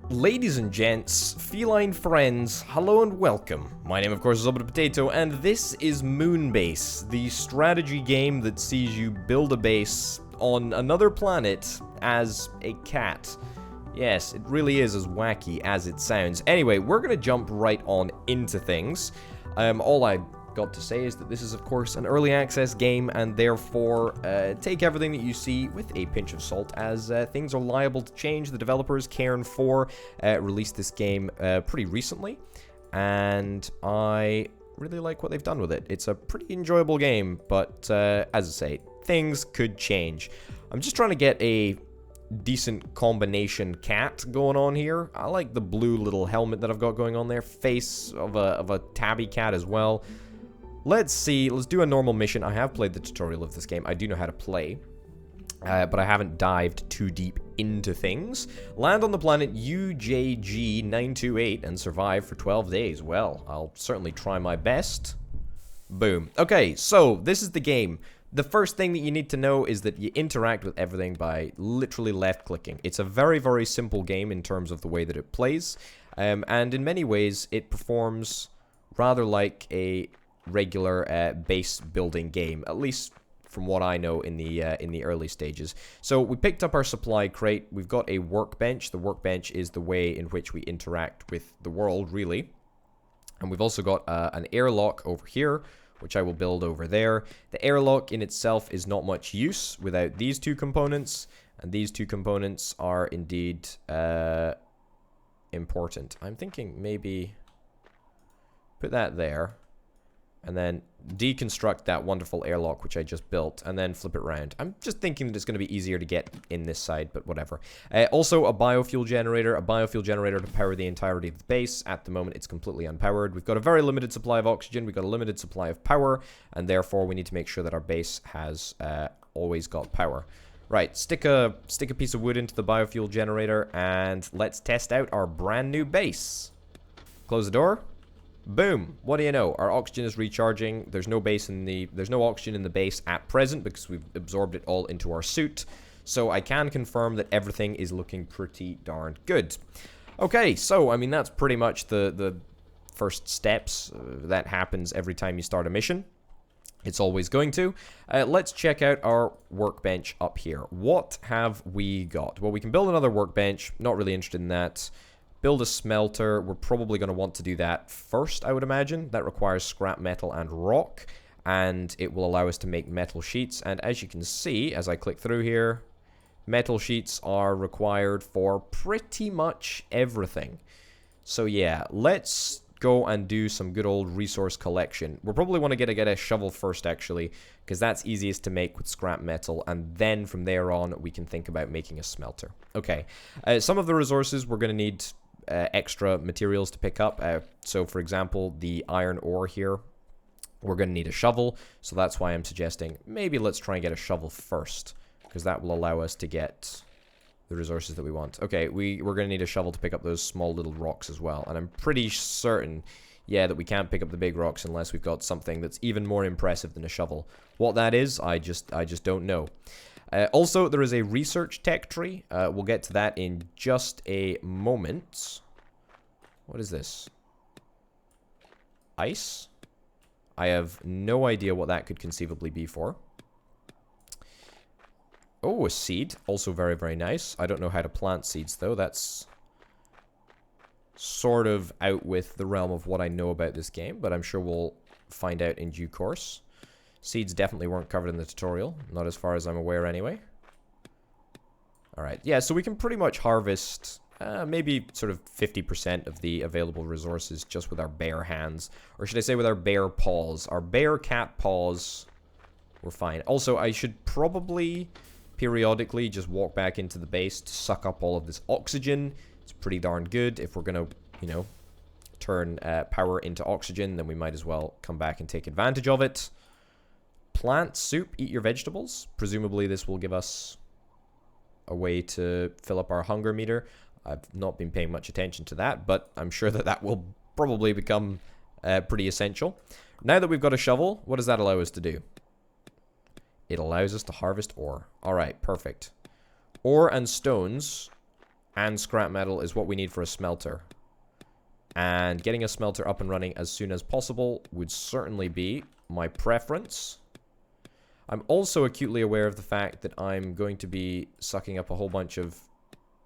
Ladies and gents, feline friends, hello and welcome. My name, of course, is Potato, and this is MewnBase, the strategy game that sees you build a base on another planet as a cat. Yes, it really is as wacky as it sounds. Anyway, we're gonna jump right on into things. All I got to say is that this is, of course, an early access game, and therefore take everything that you see with a pinch of salt, as things are liable to change. The developers, Cairn 4, released this game pretty recently, and I really like what they've done with it. It's a pretty enjoyable game, but as I say, things could change. I'm just trying to get a decent combination cat going on here. I like the blue little helmet that I've got going on there, face of a tabby cat as well. Let's see, let's do a normal mission. I have played the tutorial of this game. I do know how to play, but I haven't dived too deep into things. Land on the planet UJG928 and survive for 12 days. Well, I'll certainly try my best. Boom. Okay, so this is the game. The first thing that you need to know is that you interact with everything by literally left-clicking. It's a very, very simple game in terms of the way that it plays, and in many ways it performs rather like a regular base building game, at least from what I know in the early stages. So we picked up our supply crate. We've got a workbench. The workbench is the way in which we interact with the world, really. And we've also got an airlock over here, which I will build over there. The airlock in itself is not much use without these two components, and these two components are indeed important. I'm thinking maybe put that there, and then deconstruct that wonderful airlock which I just built, and then flip it around. I'm just thinking that it's going to be easier to get in this side, but whatever. Also, a biofuel generator to power the entirety of the base. At the moment, it's completely unpowered. We've got a very limited supply of oxygen, we've got a limited supply of power, and therefore we need to make sure that our base has always got power. Right, stick a piece of wood into the biofuel generator, and let's test out our brand new base. Close the door. Boom. What do you know? Our oxygen is recharging. There's no oxygen in the base at present because we've absorbed it all into our suit. So I can confirm that everything is looking pretty darn good. Okay, so I mean that's pretty much the first steps. That happens every time you start a mission. It's always going to. Let's check out our workbench up here. What have we got? Well, we can build another workbench. Not really interested in that. Build a smelter. We're probably going to want to do that first, I would imagine. That requires scrap metal and rock, and it will allow us to make metal sheets. And as you can see, as I click through here, metal sheets are required for pretty much everything. So yeah, let's go and do some good old resource collection. We'll probably want to get a shovel first, actually, because that's easiest to make with scrap metal, and then from there on, we can think about making a smelter. Okay, some of the resources we're going to need extra materials to pick up. So for example, the iron ore here, we're going to need a shovel, so that's why I'm suggesting maybe let's try and get a shovel first, because that will allow us to get the resources that we want. Okay, we're going to need a shovel to pick up those small little rocks as well, and I'm pretty certain, yeah, that we can't pick up the big rocks unless we've got something that's even more impressive than a shovel. What that is, I just don't know. Also, there is a research tech tree. We'll get to that in just a moment. What is this? Ice? I have no idea what that could conceivably be for. Oh, a seed. Also very, very nice. I don't know how to plant seeds, though. That's sort of out with the realm of what I know about this game, but I'm sure we'll find out in due course. Seeds definitely weren't covered in the tutorial, not as far as I'm aware anyway. Alright, yeah, so we can pretty much harvest maybe sort of 50% of the available resources just with our bare hands. Or should I say with our bare paws. Our bare cat paws, we're fine. Also, I should probably periodically just walk back into the base to suck up all of this oxygen. It's pretty darn good. If we're going to, you know, turn power into oxygen, then we might as well come back and take advantage of it. Plant soup, eat your vegetables. Presumably this will give us a way to fill up our hunger meter. I've not been paying much attention to that, but I'm sure that that will probably become pretty essential. Now that we've got a shovel, what does that allow us to do? It allows us to harvest ore. Alright, perfect. Ore and stones and scrap metal is what we need for a smelter. And getting a smelter up and running as soon as possible would certainly be my preference. I'm also acutely aware of the fact that I'm going to be sucking up a whole bunch of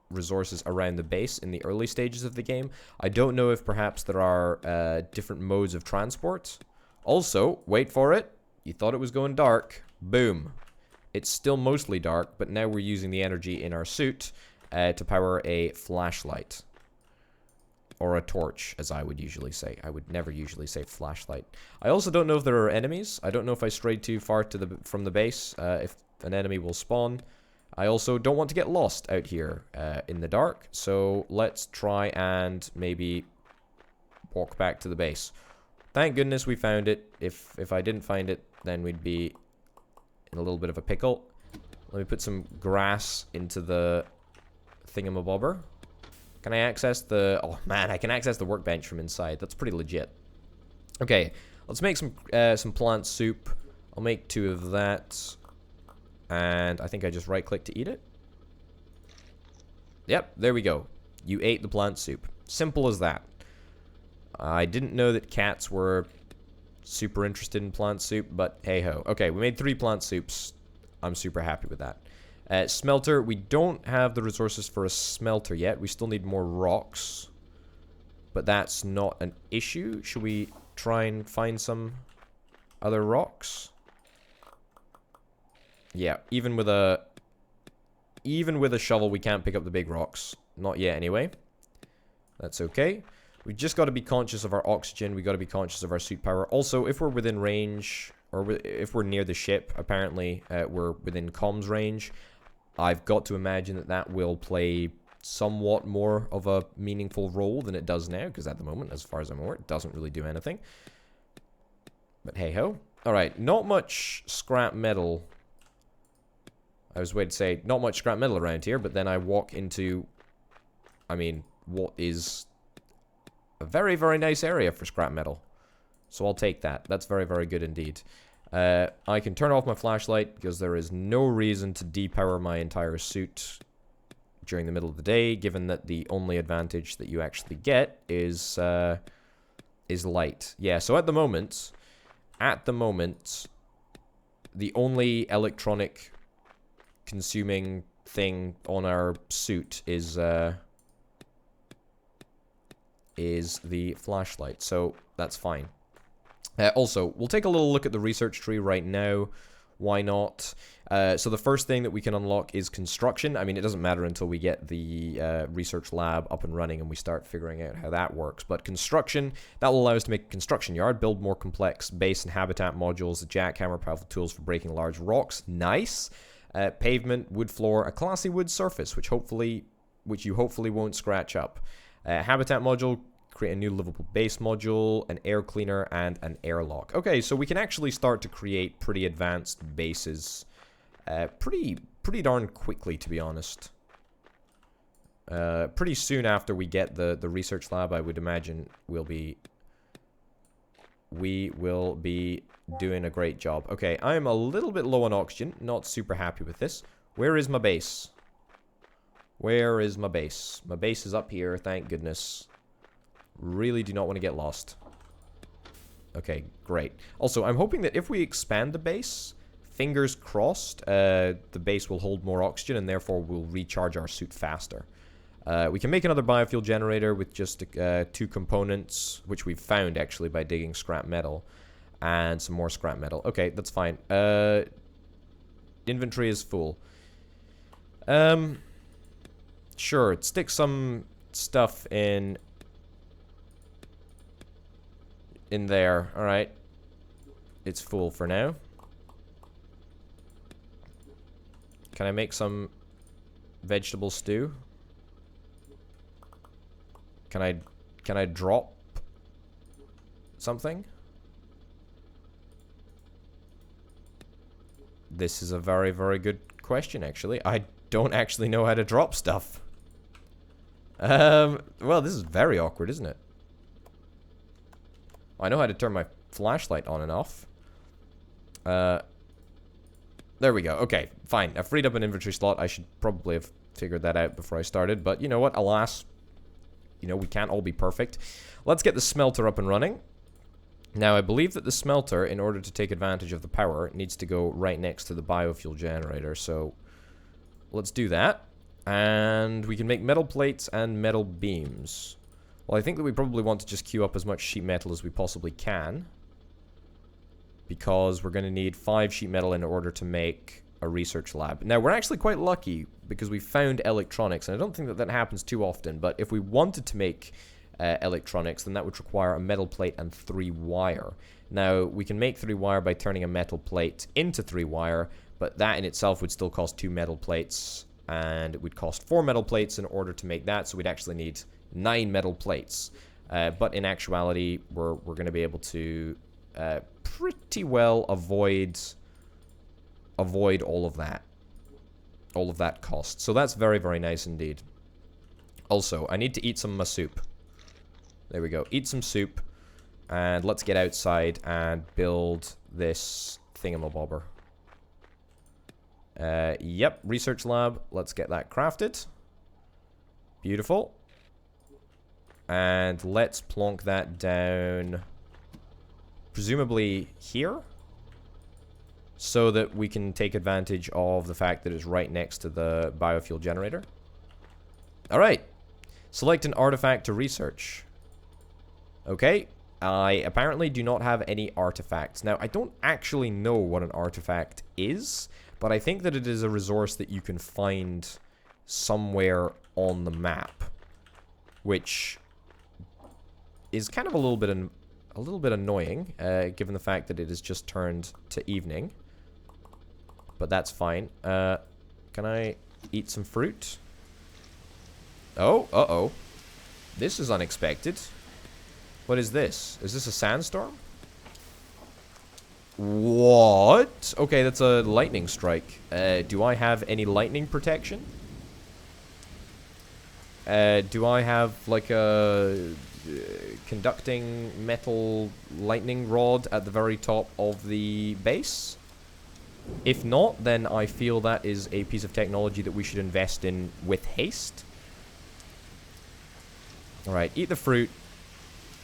resources around the base in the early stages of the game. I don't know if perhaps there are different modes of transport. Also, wait for it. You thought it was going dark. Boom. It's still mostly dark, but now we're using the energy in our suit to power a flashlight. Or a torch, as I would usually say. I would never usually say flashlight. I also don't know if there are enemies. I don't know if I strayed too far from the base, if an enemy will spawn. I also don't want to get lost out here in the dark, so let's try and maybe walk back to the base. Thank goodness we found it. If I didn't find it, then we'd be in a little bit of a pickle. Let me put some grass into the thingamabobber. Can I access the... Oh, man, I can access the workbench from inside. That's pretty legit. Okay, let's make some plant soup. I'll make 2 of that. And I think I just right-click to eat it. Yep, there we go. You ate the plant soup. Simple as that. I didn't know that cats were super interested in plant soup, but hey-ho. Okay, we made 3 plant soups. I'm super happy with that. Smelter, we don't have the resources for a smelter yet. We still need more rocks. But that's not an issue. Should we try and find some other rocks? Yeah, even with a shovel, we can't pick up the big rocks. Not yet, anyway. That's okay. We just got to be conscious of our oxygen. We got to be conscious of our suit power. Also, if we're within range, or if we're near the ship, apparently we're within comms range. I've got to imagine that that will play somewhat more of a meaningful role than it does now, because at the moment, as far as I'm aware, it doesn't really do anything. But hey-ho. Alright, not much scrap metal. I was waiting to say, not much scrap metal around here, but then I walk into, I mean, what is a very, very nice area for scrap metal. So I'll take that. That's very, very good indeed. I can turn off my flashlight because there is no reason to depower my entire suit during the middle of the day, given that the only advantage that you actually get is light. Yeah, so at the moment, the only electronic consuming thing on our suit is the flashlight, so that's fine. Also, we'll take a little look at the research tree right now. Why not? So the first thing that we can unlock is construction. I mean, it doesn't matter until we get the research lab up and running and we start figuring out how that works. But construction, that will allow us to make a construction yard, build more complex base and habitat modules, a jackhammer, powerful tools for breaking large rocks. Nice. Pavement, wood floor, a classy wood surface, which you hopefully won't scratch up. Habitat module, create a new livable base module, an air cleaner, and an airlock. Okay, so we can actually start to create pretty advanced bases pretty darn quickly, to be honest. Pretty soon after we get the research lab, I would imagine we will be doing a great job. Okay, I am a little bit low on oxygen. Not super happy with this. Where is my base? Where is my base? My base is up here, thank goodness. Really do not want to get lost. Okay, great. Also, I'm hoping that if we expand the base, fingers crossed, the base will hold more oxygen and therefore will recharge our suit faster. We can make another biofuel generator with just 2 components, which we've found actually by digging scrap metal, and some more scrap metal. Okay, that's fine. Inventory is full. Sure, stick some stuff in there. Alright. It's full for now. Can I make some vegetable stew? Can I drop something? This is a very, very good question, actually. I don't actually know how to drop stuff. Well, this is very awkward, isn't it? I know how to turn my flashlight on and off. There we go. Okay, fine. I freed up an inventory slot. I should probably have figured that out before I started. But you know what? Alas, you know, we can't all be perfect. Let's get the smelter up and running. Now, I believe that the smelter, in order to take advantage of the power, needs to go right next to the biofuel generator. So, let's do that. And we can make metal plates and metal beams. Well, I think that we probably want to just queue up as much sheet metal as we possibly can. Because we're going to need 5 sheet metal in order to make a research lab. Now, we're actually quite lucky because we found electronics. And I don't think that that happens too often. But if we wanted to make electronics, then that would require a metal plate and 3 wire. Now, we can make 3 wire by turning a metal plate into 3 wire. But that in itself would still cost 2 metal plates. And it would cost 4 metal plates in order to make that. So we'd actually need 9 metal plates. But in actuality, we're going to be able to pretty well avoid all of that. All of that cost. So that's very, very nice indeed. Also, I need to eat some of my soup. There we go. Eat some soup. And let's get outside and build this thingamabobber. Yep, research lab. Let's get that crafted. Beautiful. And let's plonk that down, presumably here, so that we can take advantage of the fact that it's right next to the biofuel generator. Alright. Select an artifact to research. Okay. I apparently do not have any artifacts. Now, I don't actually know what an artifact is, but I think that it is a resource that you can find somewhere on the map, which is kind of a little bit annoying, given the fact that it has just turned to evening. But that's fine. Can I eat some fruit? Oh, uh-oh. This is unexpected. What is this? Is this a sandstorm? What? Okay, that's a lightning strike. Do I have any lightning protection? Do I have, like, a conducting metal lightning rod at the very top of the base? If not, then I feel that is a piece of technology that we should invest in with haste. Alright, eat the fruit.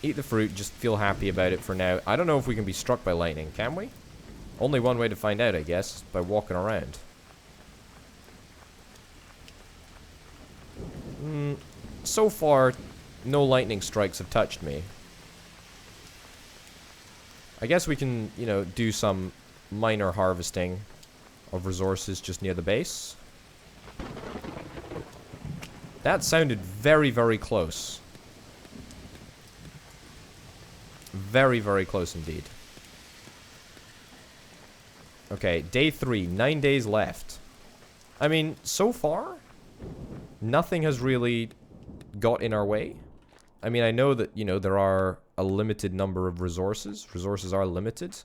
Eat the fruit, just feel happy about it for now. I don't know if we can be struck by lightning, can we? Only one way to find out, I guess, by walking around. So far, no lightning strikes have touched me. I guess we can, you know, do some minor harvesting of resources just near the base. That sounded very, very close. Very, very close indeed. Okay, day 3. 9 days left. I mean, so far, nothing has really got in our way. I mean, I know that, you know, there are a limited number of resources. Resources are limited.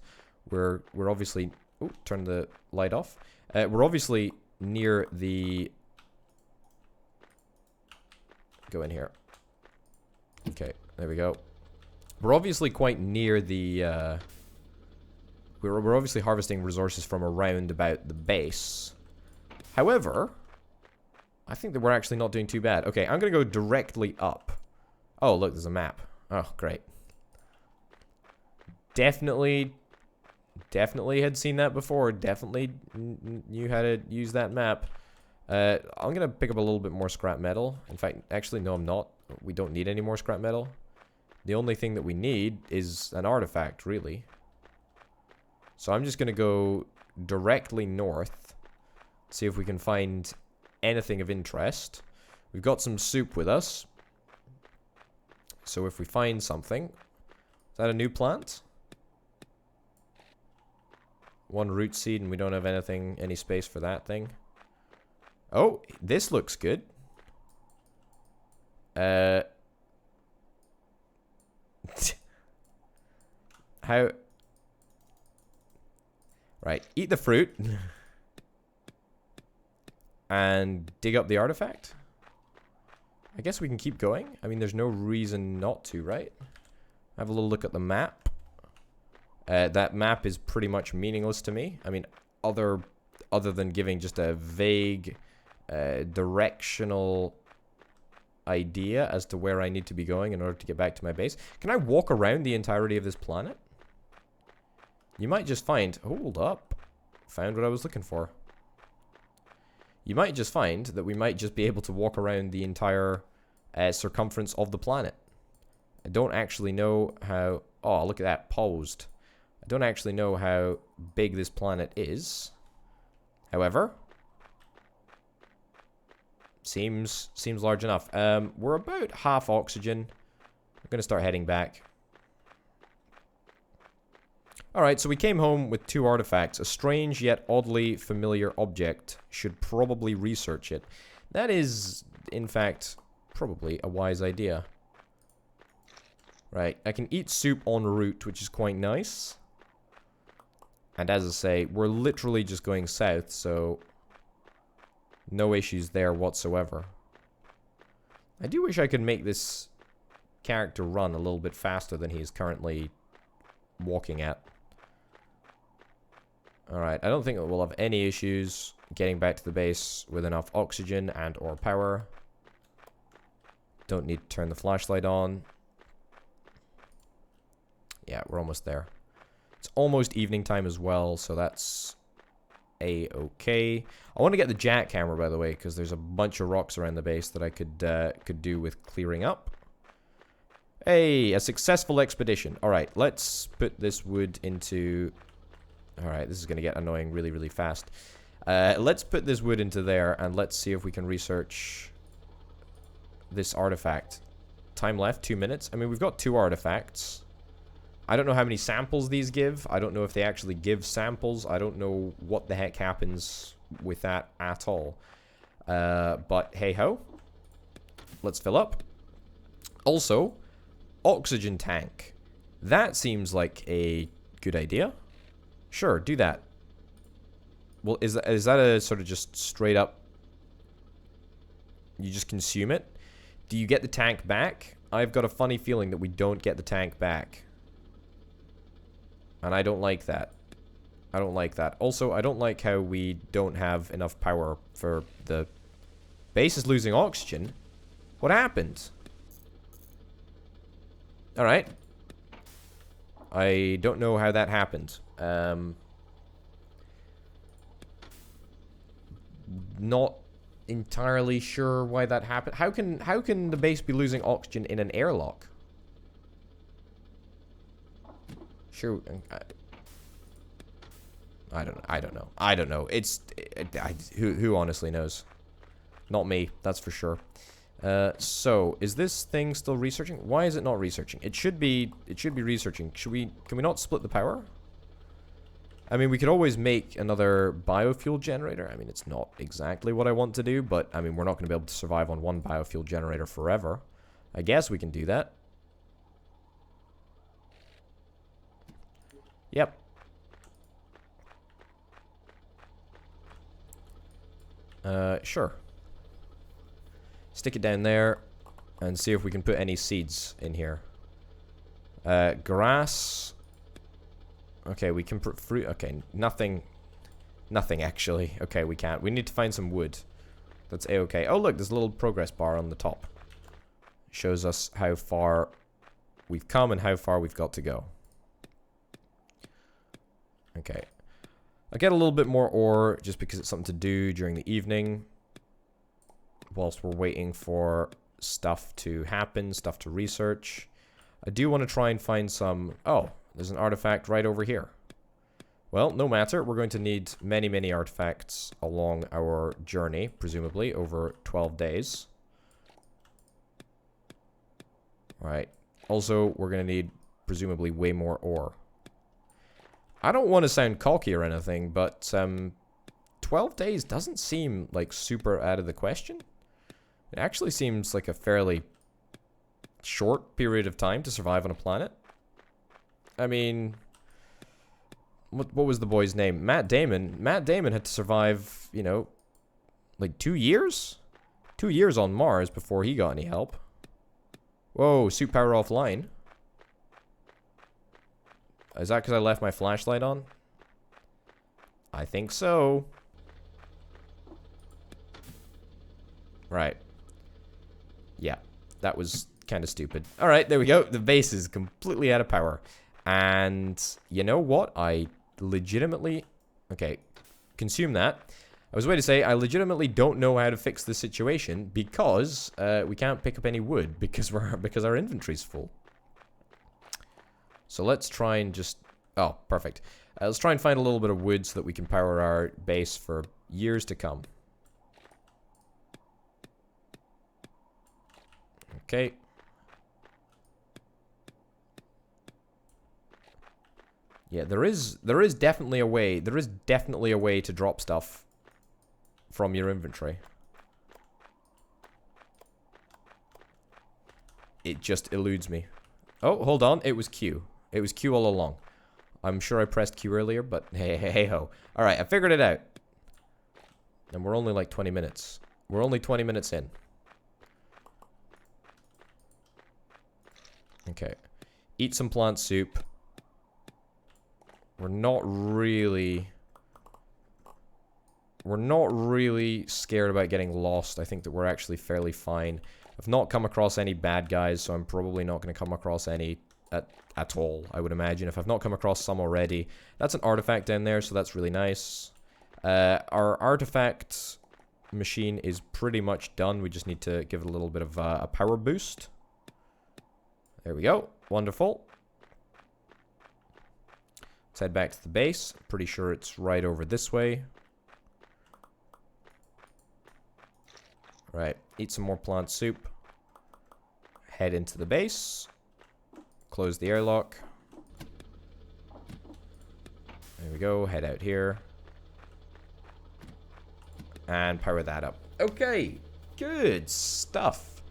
We're obviously... Oh, turn the light off. We're obviously near the... Go in here. Okay, there we go. We're obviously quite near the... We're obviously harvesting resources from around about the base. However, I think that we're actually not doing too bad. Okay, I'm going to go directly up. Oh, look, there's a map. Oh, great. Definitely had seen that before. Definitely knew how to use that map. I'm going to pick up a little bit more scrap metal. In fact, actually, no, I'm not. We don't need any more scrap metal. The only thing that we need is an artifact, really. So I'm just going to go directly north. See if we can find anything of interest. We've got some soup with us. So if we find something... Is that a new plant? 1 root seed, and we don't have any space for that thing. Oh, this looks good. How... Right, eat the fruit. And dig up the artifact. I guess we can keep going. I mean, there's no reason not to, right? Have a little look at the map. That map is pretty much meaningless to me. I mean, other than giving just a vague directional idea as to where I need to be going in order to get back to my base. Can I walk around the entirety of this planet? You might just find... Hold up. Found what I was looking for. You might just find that we might just be able to walk around the entire circumference of the planet. I don't actually know how... Oh, look at that. Paused. I don't actually know how big this planet is. However... Seems large enough. We're about half oxygen. We're going to start heading back. Alright, so we came home with 2 artifacts. A strange yet oddly familiar object. Should probably research it. That is, in fact, probably a wise idea. Right, I can eat soup en route, which is quite nice. And as I say, we're literally just going south, so... No issues there whatsoever. I do wish I could make this character run a little bit faster than he is currently walking at. Alright, I don't think we'll have any issues getting back to the base with enough oxygen and or power. Don't need to turn the flashlight on. Yeah, we're almost there. It's almost evening time as well, so that's... A-okay. I want to get the jackhammer, by the way, because there's a bunch of rocks around the base that I could do with clearing up. Hey, a successful expedition. Alright, let's put this wood into... Alright, this is going to get annoying really, really fast. Let's put this wood into there, and let's see if we can research this artifact. Time left, 2 minutes. I mean, we've got 2 artifacts. I don't know how many samples these give. I don't know if they actually give samples. I don't know what the heck happens with that at all. But hey-ho. Let's fill up. Also, oxygen tank. That seems like a good idea. Sure, do that. Well, is that a sort of just straight up... You just consume it? Do you get the tank back? I've got a funny feeling that we don't get the tank back. And I don't like that. I don't like that. Also, I don't like how we don't have enough power for the... Base is losing oxygen? What happened? Alright. I don't know how that happened. Not entirely sure why that happened. How can the base be losing oxygen in an airlock? Sure. I don't know. Who honestly knows? Not me, that's for sure. So is this thing still researching? Why is it not researching? It should be researching. Can we not split the power? I mean, we could always make another biofuel generator. I mean, it's not exactly what I want to do, but I mean, we're not going to be able to survive on one biofuel generator forever. I guess we can do that. Yep. Sure. Stick it down there and see if we can put any seeds in here. Grass. Okay, we can put fruit. Okay, nothing. Nothing, actually. Okay, we can't. We need to find some wood. That's A-okay. Oh, look, there's a little progress bar on the top. Shows us how far we've come and how far we've got to go. Okay. I'll get a little bit more ore just because it's something to do during the evening. Whilst we're waiting for stuff to happen, stuff to research. I do want to try and find some... Oh, there's an artifact right over here. Well, no matter. We're going to need many, many artifacts along our journey, presumably, over 12 days. Alright. Also, we're going to need, presumably, way more ore. I don't want to sound cocky or anything, but 12 days doesn't seem like super out of the question. It actually seems like a fairly short period of time to survive on a planet. I mean, what was the boy's name? Matt Damon. Matt Damon had to survive, you know, like 2 years? 2 years on Mars before he got any help. Whoa, suit power offline. Is that because I left my flashlight on? I think so. Right. Yeah, that was kind of stupid. All right, there we go. The base is completely out of power. And you know what? I legitimately... Okay, consume that. I was going to say, I legitimately don't know how to fix the situation because we can't pick up any wood because our inventory's full. So let's try and just... Oh, perfect. Let's try and find a little bit of wood so that we can power our base for years to come. Okay. Yeah, there is definitely a way. There is definitely a way to drop stuff from your inventory. It just eludes me. Oh, hold on. It was Q. It was Q all along. I'm sure I pressed Q earlier, but hey ho. All right, I figured it out. And we're only like 20 minutes. We're only 20 minutes in. Okay. Eat some plant soup. We're not really scared about getting lost. I think that we're actually fairly fine. I've not come across any bad guys, so I'm probably not going to come across any at all, I would imagine. If I've not come across some already. That's an artifact down there, so that's really nice. Our artifact machine is pretty much done. We just need to give it a little bit of a power boost. There we go. Wonderful. Let's head back to the base. Pretty sure it's right over this way. Right. Eat some more plant soup. Head into the base. Close the airlock. There we go. Head out here. And power that up. Okay. Good stuff.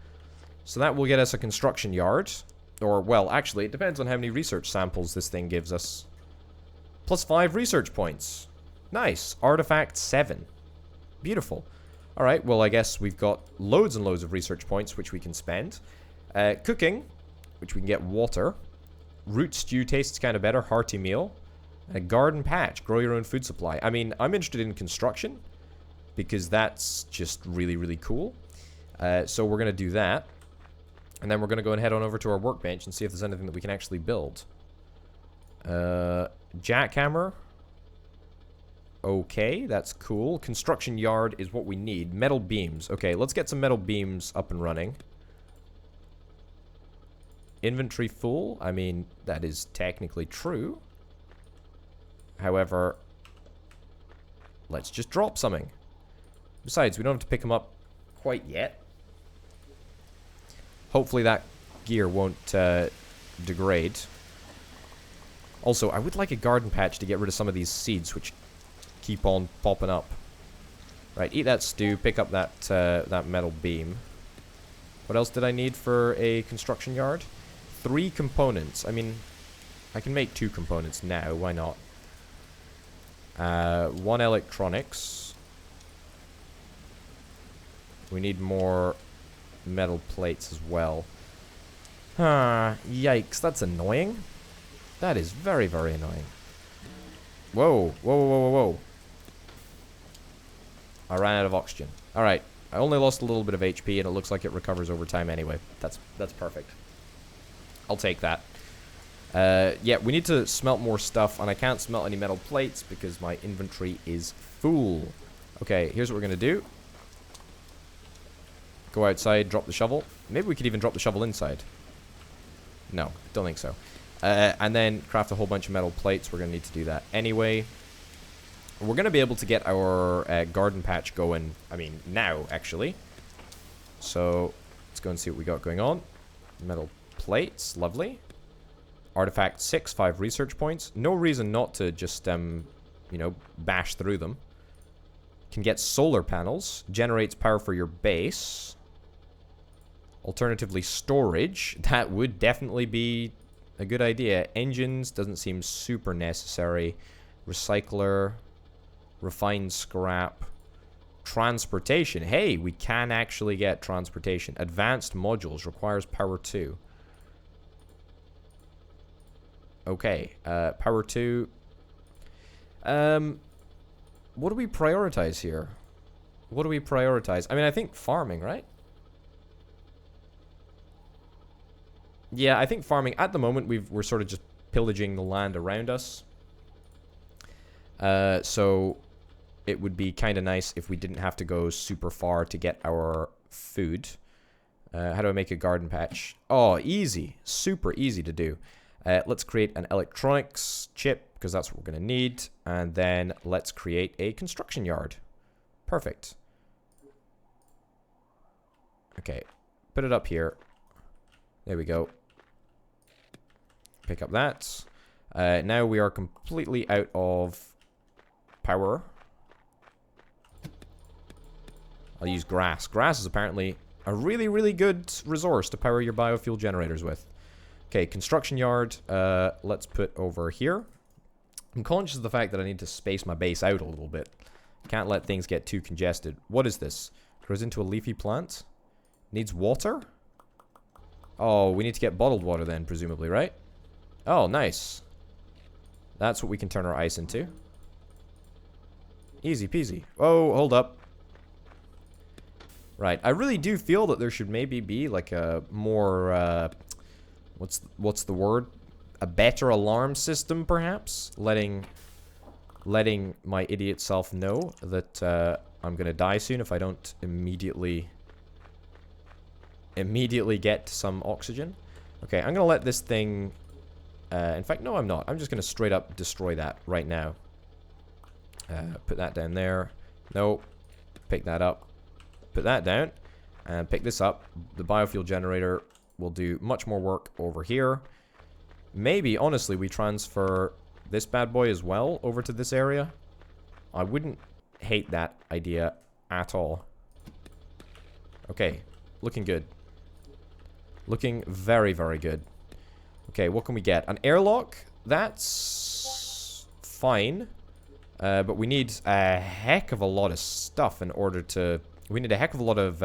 So that will get us a construction yard. Or, well, actually, it depends on how many research samples this thing gives us. +5 research points. Nice. Artifact 7. Beautiful. Alright, well, I guess we've got loads and loads of research points, which we can spend. Cooking, which we can get water. Root stew tastes kind of better. Hearty meal. And a garden patch. Grow your own food supply. I mean, I'm interested in construction, because that's just really, really cool. So we're going to do that. And then we're going to go and head on over to our workbench and see if there's anything that we can actually build. Jackhammer. Okay, that's cool. Construction yard is what we need. Metal beams. Okay, let's get some metal beams up and running. Inventory full. I mean, that is technically true. However, let's just drop something. Besides, we don't have to pick them up quite yet. Hopefully that gear won't degrade. Also, I would like a garden patch to get rid of some of these seeds, which keep on popping up. Right, eat that stew, pick up that that metal beam. What else did I need for a construction yard? 3 components. I mean, I can make 2 components now, why not? 1 electronics. We need more metal plates as well. Yikes, that's annoying. That is very, very annoying. Whoa, whoa, whoa, whoa, whoa. I ran out of oxygen. Alright, I only lost a little bit of HP and it looks like it recovers over time anyway. That's perfect. I'll take that. Yeah, we need to smelt more stuff and I can't smelt any metal plates because my inventory is full. Okay, here's what we're going to do. Go outside, drop the shovel. Maybe we could even drop the shovel inside. No, don't think so. And then craft a whole bunch of metal plates. We're going to need to do that anyway. We're going to be able to get our garden patch going, I mean, now, actually. So, let's go and see what we got going on. Metal plates, lovely. Artifact 6, 5 research points. No reason not to just, you know, bash through them. Can get solar panels. Generates power for your base. Alternatively, storage. That would definitely be a good idea. Engines doesn't seem super necessary. Recycler. Refined scrap. Transportation. Hey, we can actually get transportation. Advanced modules. Requires power 2. Okay. Power 2. What do we prioritize here? What do we prioritize? I mean, I think farming, right? Yeah, I think farming. At the moment, we're sort of just pillaging the land around us. So it would be kind of nice if we didn't have to go super far to get our food. How do I make a garden patch? Oh, easy. Super easy to do. Let's create an electronics chip, because that's what we're going to need. And then let's create a construction yard. Perfect. Okay. Put it up here. There we go. Pick up that. Now we are completely out of power. I'll use grass. Grass is apparently a really, really good resource to power your biofuel generators with. Okay, construction yard. Let's put over here. I'm conscious of the fact that I need to space my base out a little bit. Can't let things get too congested. What is this? Grows into a leafy plant. Needs water? Oh, we need to get bottled water then, presumably, right? Oh, nice. That's what we can turn our ice into. Easy peasy. Oh, hold up. Right, I really do feel that there should maybe be like a more, what's the word? A better alarm system, perhaps? Letting my idiot self know that I'm gonna die soon if I don't immediately get some oxygen. Okay, I'm gonna let this thing... in fact, no, I'm not. I'm just gonna straight up destroy that right now. Put that down there. Nope. Pick that up. Put that down. And pick this up. The biofuel generator will do much more work over here. Maybe, honestly, we transfer this bad boy as well over to this area. I wouldn't hate that idea at all. Okay. Looking good. Looking very, very good. Okay, what can we get? An airlock? That's fine. But we need a heck of a lot of stuff in order to... We need a heck of a lot of...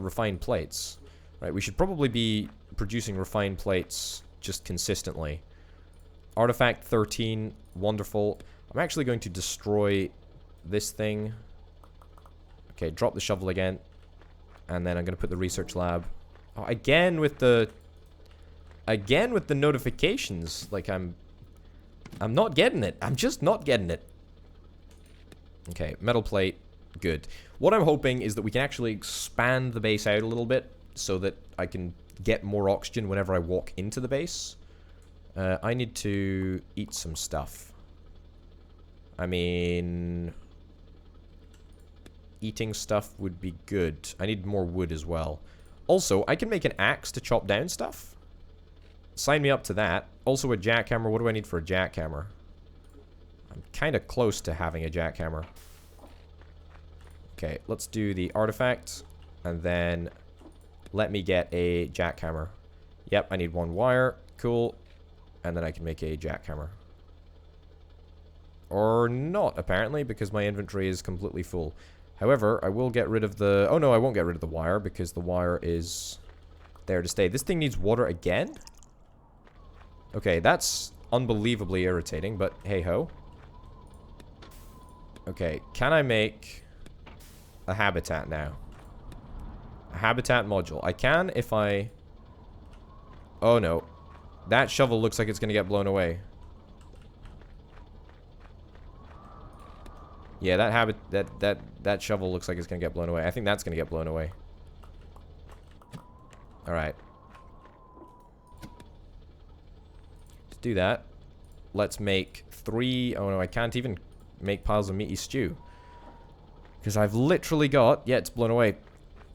refined plates. Right, we should probably be producing refined plates just consistently. Artifact 13. Wonderful. I'm actually going to destroy this thing. Okay, drop the shovel again. And then I'm going to put the research lab. Oh, again with the notifications. Like, I'm not getting it. I'm just not getting it. Okay, metal plate. Good. What I'm hoping is that we can actually expand the base out a little bit so that I can get more oxygen whenever I walk into the base. I need to eat some stuff. I mean... Eating stuff would be good. I need more wood as well. Also, I can make an axe to chop down stuff. Sign me up to that. Also a jackhammer. What do I need for a jackhammer? I'm kind of close to having a jackhammer. Okay, let's do the artifact. And then let me get a jackhammer. Yep, I need one wire. Cool. And then I can make a jackhammer. Or not, apparently, because my inventory is completely full. However, I will get rid of the... Oh, no, I won't get rid of the wire because the wire is there to stay. This thing needs water again? Okay, that's unbelievably irritating, but hey-ho. Okay, can I make a habitat now? A habitat module. I can if I... Oh, no. That shovel looks like it's going to get blown away. Yeah, that shovel looks like it's gonna get blown away. I think that's gonna get blown away. Alright. Let's do that. Let's make 3... Oh no, I can't even make piles of meaty stew. Because I've literally got... Yeah, it's blown away.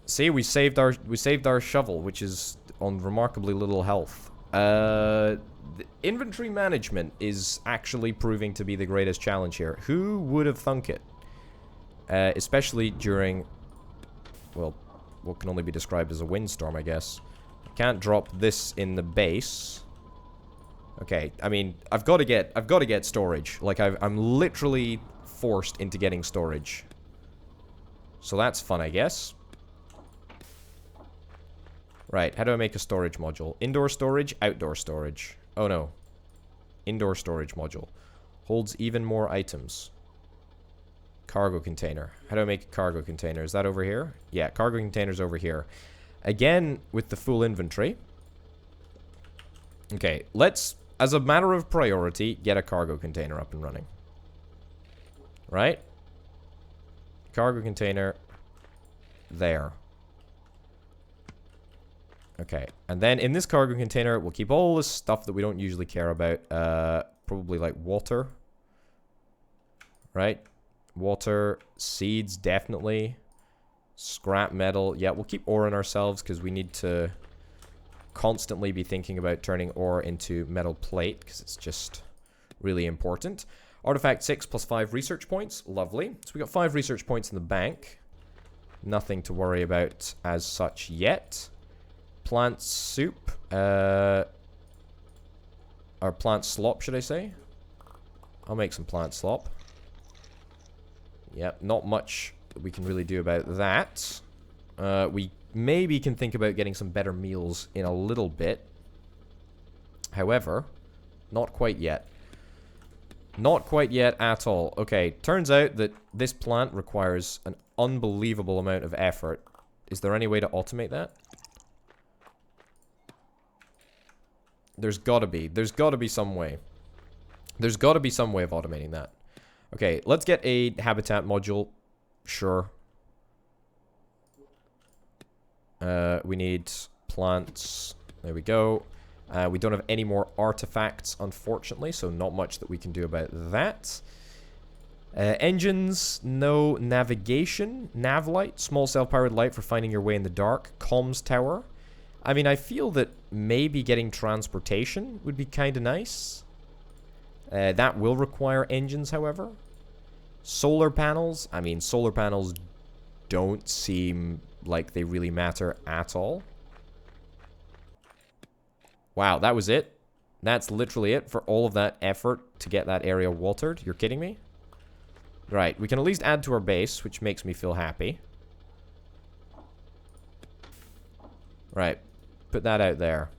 See, we saved our shovel, which is on remarkably little health. The inventory management is actually proving to be the greatest challenge here. Who would have thunk it? Especially during, well, what can only be described as a windstorm, I guess. I can't drop this in the base. Okay, I mean, I've got to get storage. Like, I'm literally forced into getting storage. So that's fun, I guess. Right, how do I make a storage module? Indoor storage, outdoor storage. Oh no. Indoor storage module. Holds even more items. Cargo container. How do I make a cargo container? Is that over here? Yeah, cargo container's over here. Again, with the full inventory. Okay, let's, as a matter of priority, get a cargo container up and running. Right? Cargo container. There. Okay, and then in this cargo container, we'll keep all this stuff that we don't usually care about. Probably like water. Right? Water, seeds, definitely. Scrap metal. Yeah, we'll keep ore in ourselves because we need to constantly be thinking about turning ore into metal plate because it's just really important. Artifact 6 plus 5 research points. Lovely. So we got 5 research points in the bank. Nothing to worry about as such yet. Plant soup. Or plant slop, should I say? I'll make some plant slop. Yep, not much that we can really do about that. We maybe can think about getting some better meals in a little bit. However, not quite yet. Not quite yet at all. Okay, turns out that this plant requires an unbelievable amount of effort. Is there any way to automate that? There's gotta be. There's gotta be some way. There's gotta be some way of automating that. Okay, let's get a habitat module. Sure. We need plants. There we go. We don't have any more artifacts, unfortunately, so not much that we can do about that. Engines, no navigation. Nav light, small self-powered light for finding your way in the dark. Comms tower. I mean, I feel that maybe getting transportation would be kind of nice. That will require engines, however. Solar panels. I mean, solar panels don't seem like they really matter at all. Wow, that was it? That's literally it for all of that effort to get that area watered? You're kidding me? Right, we can at least add to our base, which makes me feel happy. Right, put that out there.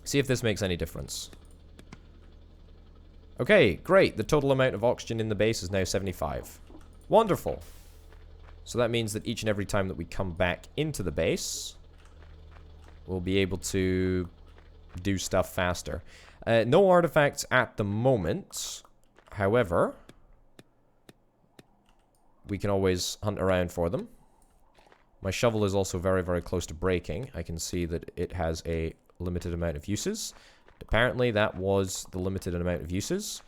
See if this makes any difference. Okay, great. The total amount of oxygen in the base is now 75. Wonderful. So that means that each and every time that we come back into the base, we'll be able to do stuff faster. No artifacts at the moment. However, we can always hunt around for them. My shovel is also very, very close to breaking. I can see that it has a limited amount of uses. Apparently, that was the limited amount of uses.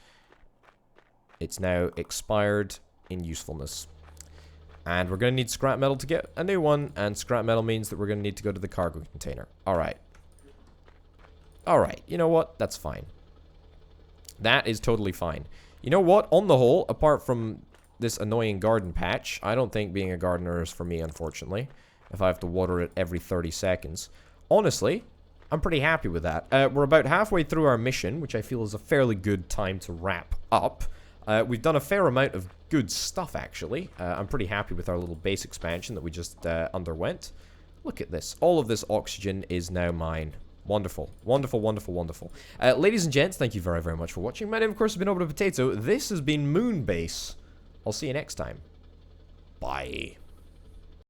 It's now expired in usefulness. And we're going to need scrap metal to get a new one. And scrap metal means that we're going to need to go to the cargo container. Alright. Alright, you know what? That's fine. That is totally fine. You know what? On the whole, apart from this annoying garden patch, I don't think being a gardener is for me, unfortunately. If I have to water it every 30 seconds. Honestly, I'm pretty happy with that. We're about halfway through our mission, which I feel is a fairly good time to wrap up. We've done a fair amount of good stuff, actually. I'm pretty happy with our little base expansion that we just underwent. Look at this. All of this oxygen is now mine. Wonderful. Wonderful, wonderful, wonderful. Ladies and gents, thank you very, very much for watching. My name, of course, has been Over the Potato. This has been MewnBase. I'll see you next time. Bye.